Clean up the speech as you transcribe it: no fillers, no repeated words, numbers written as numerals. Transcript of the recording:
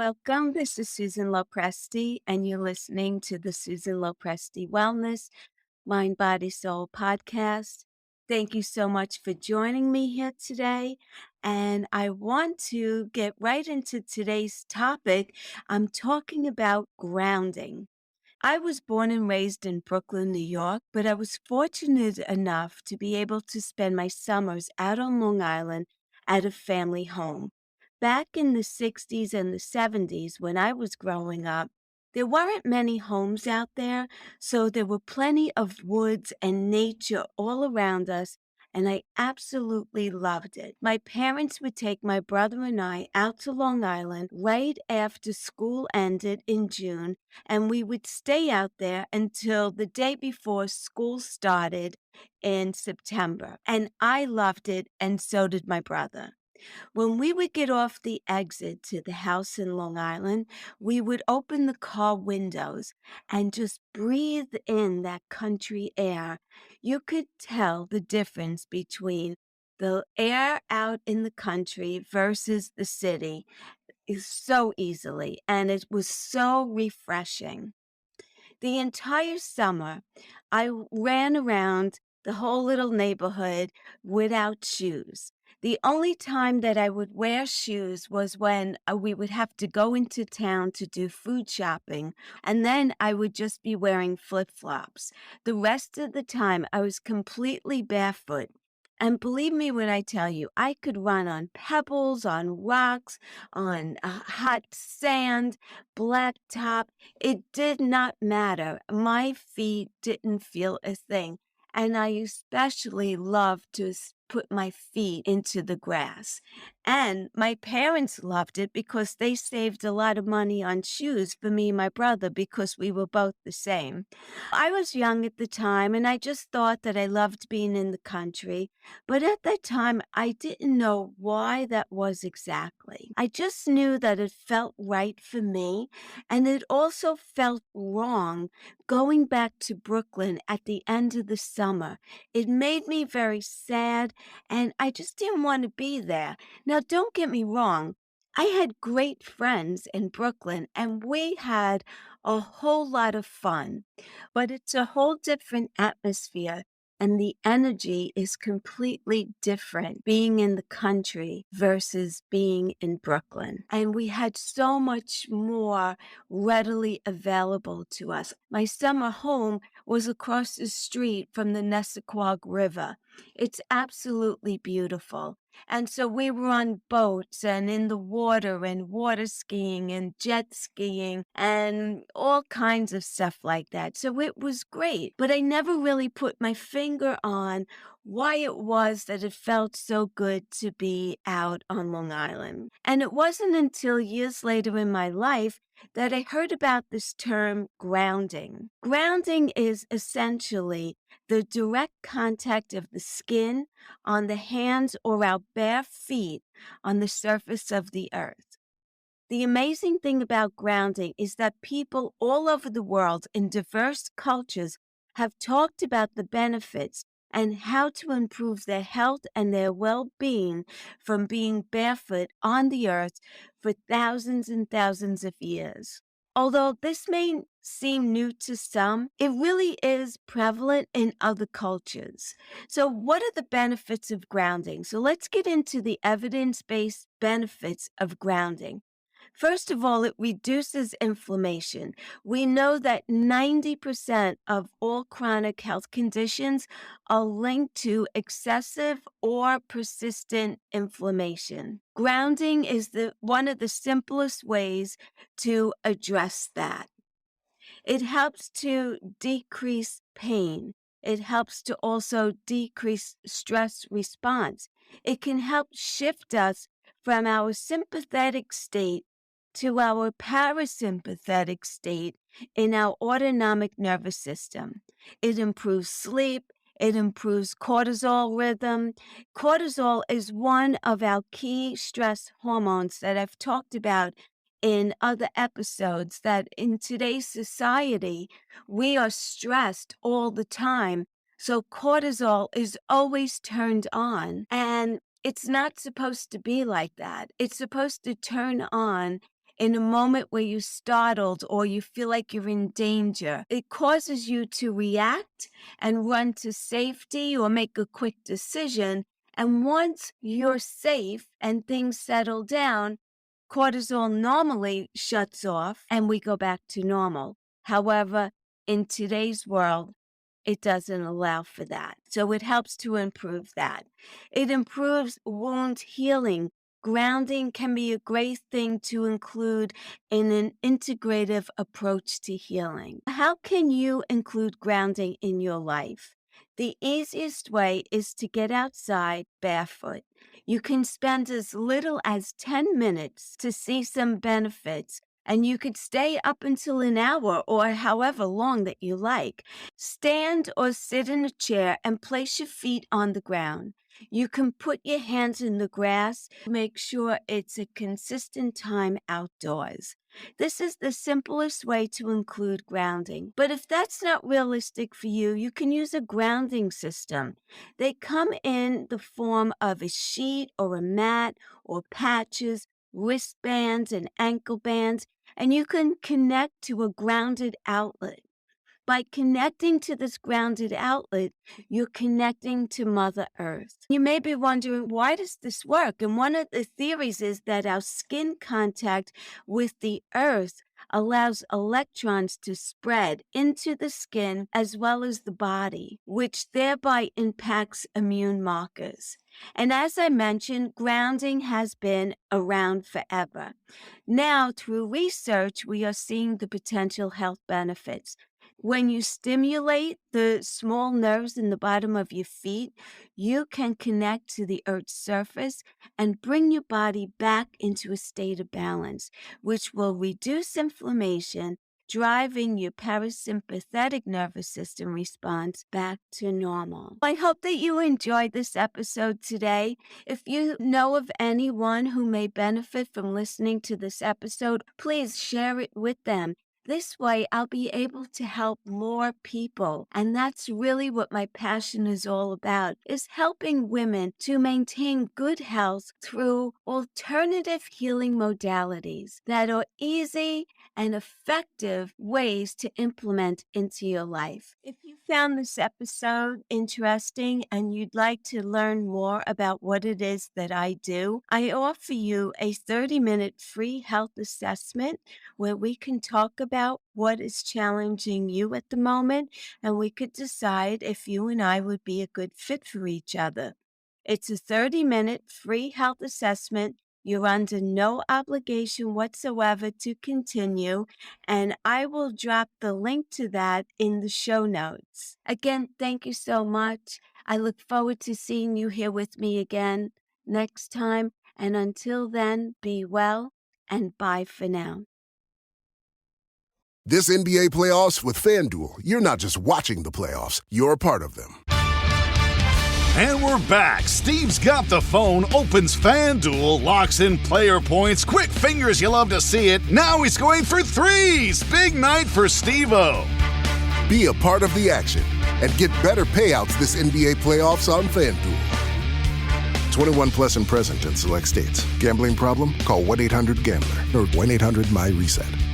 welcome. This is Susan Lopresti, and you're listening to the Susan Lopresti Wellness Mind, Body, Soul podcast. Thank you so much for joining me here today. And I want to get right into today's topic. I'm talking about grounding. I was born and raised in Brooklyn, New York, but I was fortunate enough to be able to spend my summers out on Long Island at a family home. Back in the 60s and the 70s, when I was growing up, there weren't many homes out there, so there were plenty of woods and nature all around us, and I absolutely loved it. My parents would take my brother and I out to Long Island right after school ended in June, and we would stay out there until the day before school started in September. And I loved it, and so did my brother. When we would get off the exit to the house in Long Island, we would open the car windows and just breathe in that country air. You could tell the difference between the air out in the country versus the city is so easily, and it was so refreshing. The entire summer, ran around the whole little neighborhood without shoes. The only time that I would wear shoes was when we would have to go into town to do food shopping, and then I would just be wearing flip flops. The rest of the time, I was completely barefoot. And believe me when I tell you, I could run on pebbles, on rocks, on hot sand, blacktop. It did not matter. My feet didn't feel a thing. And I especially loved to put my feet into the grass. And my parents loved it because they saved a lot of money on shoes for me and my brother because we were both the same. I was young at the time and I just thought that I loved being in the country. But at that time, I didn't know why that was exactly. I just knew that it felt right for me. And it also felt wrong going back to Brooklyn at the end of the summer. It made me very sad, and I just didn't want to be there. Now, don't get me wrong. I had great friends in Brooklyn, and we had a whole lot of fun, but it's a whole different atmosphere. And the energy is completely different being in the country versus being in Brooklyn. And we had so much more readily available to us. My summer home was across the street from the Nessequag River. It's absolutely beautiful. And so we were on boats and in the water and water skiing and jet skiing and all kinds of stuff like that. So it was great. But I never really put my finger on why it was that it felt so good to be out on Long Island. And it wasn't until years later in my life that I heard about this term grounding. Grounding is essentially the direct contact of the skin on the hands or our bare feet on the surface of the earth. The amazing thing about grounding is that people all over the world in diverse cultures have talked about the benefits and how to improve their health and their well being from being barefoot on the earth for thousands and thousands of years. Although this may seem new to some, it really is prevalent in other cultures. So, what are the benefits of grounding? So, let's get into the evidence based benefits of grounding. First of all, it reduces inflammation. We know that 90% of all chronic health conditions are linked to excessive or persistent inflammation. Grounding is one of the simplest ways to address that. It helps to decrease pain. It helps to also decrease stress response. It can help shift us from our sympathetic state to our parasympathetic state in our autonomic nervous system. It improves sleep. It improves cortisol rhythm. Cortisol is one of our key stress hormones that I've talked about in other episodes, that in today's society, we are stressed all the time. So cortisol is always turned on, and it's not supposed to be like that. It's supposed to turn on in a moment where you're startled or you feel like you're in danger. It causes you to react and run to safety or make a quick decision. And once you're safe and things settle down, cortisol normally shuts off and we go back to normal. However, in today's world, it doesn't allow for that. So it helps to improve that. It improves wound healing. Grounding can be a great thing to include in an integrative approach to healing. How can you include grounding in your life? The easiest way is to get outside barefoot. You can spend as little as 10 minutes to see some benefits, and you could stay up until an hour or however long that you like. Stand or sit in a chair and place your feet on the ground. You can put your hands in the grass. Make sure it's a consistent time outdoors. This is the simplest way to include grounding. But if that's not realistic for you, you can use a grounding system. They come in the form of a sheet or a mat or patches, wristbands and ankle bands, and you can connect to a grounded outlet. By connecting to this grounded outlet, you're connecting to Mother Earth. You may be wondering, why does this work? And one of the theories is that our skin contact with the earth allows electrons to spread into the skin as well as the body, which thereby impacts immune markers. And as I mentioned, grounding has been around forever. Now, through research, we are seeing the potential health benefits. When you stimulate the small nerves in the bottom of your feet, you can connect to the Earth's surface and bring your body back into a state of balance, which will reduce inflammation, driving your parasympathetic nervous system response back to normal. I hope that you enjoyed this episode today. If you know of anyone who may benefit from listening to this episode, please share it with them. This way, I'll be able to help more people. And that's really what my passion is all about, is helping women to maintain good health through alternative healing modalities that are easy and effective ways to implement into your life. If you found this episode interesting and you'd like to learn more about what it is that I do, I offer you a 30-minute free health assessment where we can talk about what is challenging you at the moment, and we could decide if you and I would be a good fit for each other. It's a 30-minute free health assessment. You're under no obligation whatsoever to continue, and I will drop the link to that in the show notes. Again, thank you so much. I look forward to seeing you here with me again next time, and until then, be well, and bye for now. This NBA playoffs with FanDuel, you're not just watching the playoffs, you're a part of them. And we're back. Steve's got the phone, opens FanDuel, locks in player points, quick fingers, you love to see it. Now he's going for threes. Big night for Steve-O. Be a part of the action and get better payouts this NBA playoffs on FanDuel. 21 plus and present in select states. Gambling problem? Call 1-800-GAMBLER or 1-800-MY-RESET.